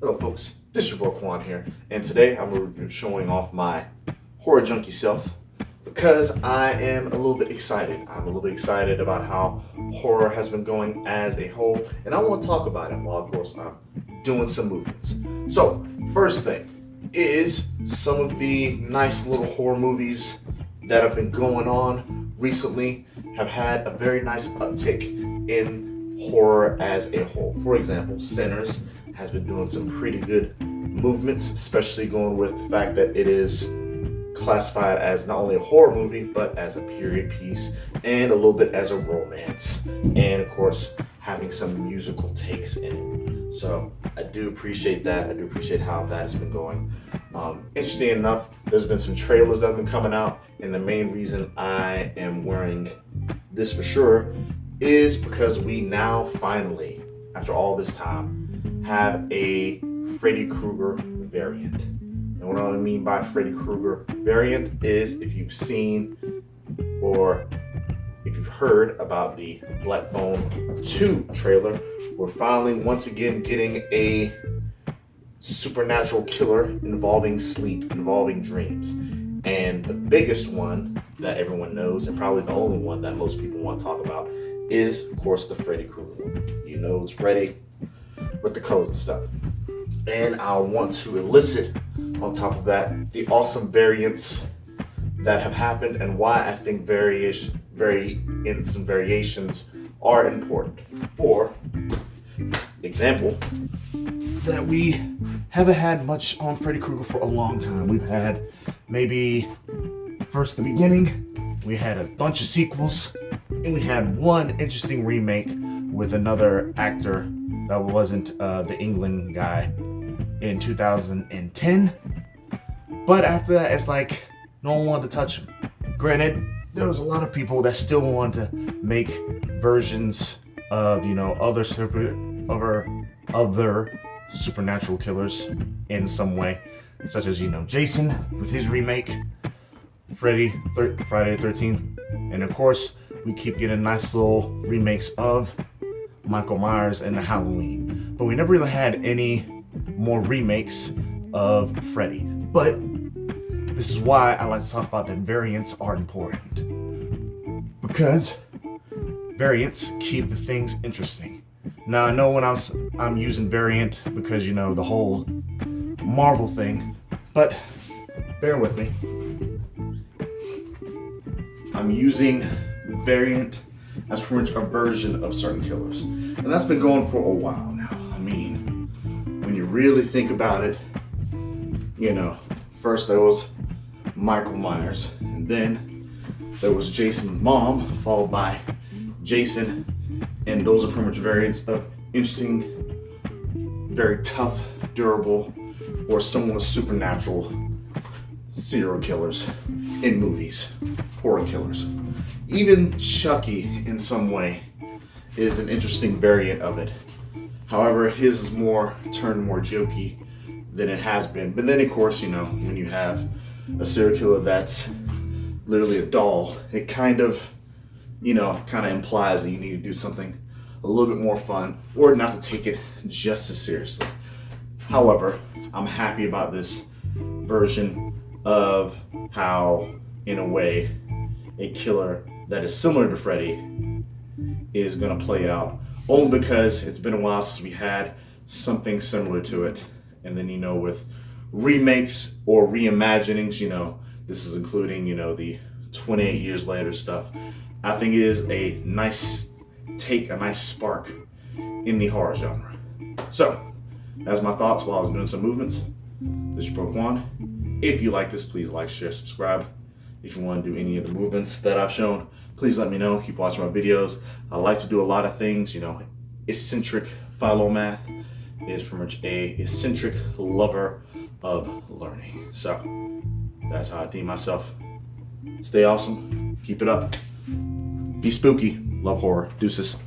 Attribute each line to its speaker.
Speaker 1: Hello folks, this is your boy Quan here, and today I'm going to be showing off my horror junkie self because I am a little bit excited. I'm a little bit excited about how horror has been going as a whole, and I want to talk about it while of course I'm doing some movements. So, first thing is some of the nice little horror movies that have been going on recently have had a very nice uptick in horror as a whole. For example, Sinners has been doing some pretty good movements, especially going with the fact that it is classified as not only a horror movie, but as a period piece and a little bit as a romance. And of course, having some musical takes in it. So I do appreciate that. I do appreciate how that has been going. Interesting enough, there's been some trailers that have been coming out, and the main reason I am wearing this for sure is because we now finally, after all this time, have a Freddy Krueger variant. And what I mean by Freddy Krueger variant is if you've seen or if you've heard about the Black Phone 2 trailer, we're finally once again getting a supernatural killer involving sleep, involving dreams. And the biggest one that everyone knows, and probably the only one that most people want to talk about, is of course the Freddy Krueger one. You know, it's Freddy with the colors and stuff. And I want to elicit on top of that the awesome variants that have happened and why I think variations are important. For example, that we haven't had much on Freddy Krueger for a long time. We've had maybe first the beginning, we had a bunch of sequels, and we had one interesting remake with another actor that wasn't the England guy in 2010. But after that, it's like no one wanted to touch him. Granted, there was a lot of people that still wanted to make versions of, you know, other supernatural killers in some way, such as, you know, Jason with his remake, Friday the 13th, and of course we keep getting nice little remakes of Michael Myers and the Halloween, but we never really had any more remakes of Freddy. But this is why I like to talk about that variants are important, because variants keep the things interesting. Now I know when I'm using variant because, you know, the whole Marvel thing, but bear with me. I'm using variant as pretty much a version of certain killers. And that's been going for a while now. I mean, when you really think about it, you know, first there was Michael Myers, and then there was Jason's mom, followed by Jason, and those are pretty much variants of interesting, very tough, durable, or somewhat supernatural serial killers in movies, horror killers. Even Chucky, in some way, is an interesting variant of it. However, his is turned more jokey than it has been. But then, of course, you know, when you have a serial killer that's literally a doll, it kind of implies that you need to do something a little bit more fun or not to take it just as seriously. However, I'm happy about this version of how, in a way, a killer that is similar to Freddy is going to play out, only because it's been a while since we had something similar to it. And then, you know, with remakes or reimaginings, you know, this is including, you know, the 28 years later stuff. I think it is a nice take, a nice spark in the horror genre. So that's my thoughts while I was doing some movements. This is your bro Quan. If you like this, please like, share, subscribe. If you want to do any of the movements that I've shown, please let me know. Keep watching my videos. I like to do a lot of things, you know. Eccentric follow math is pretty much a eccentric lover of learning. So that's how I deem myself. Stay awesome. Keep it up. Be spooky. Love horror. Deuces.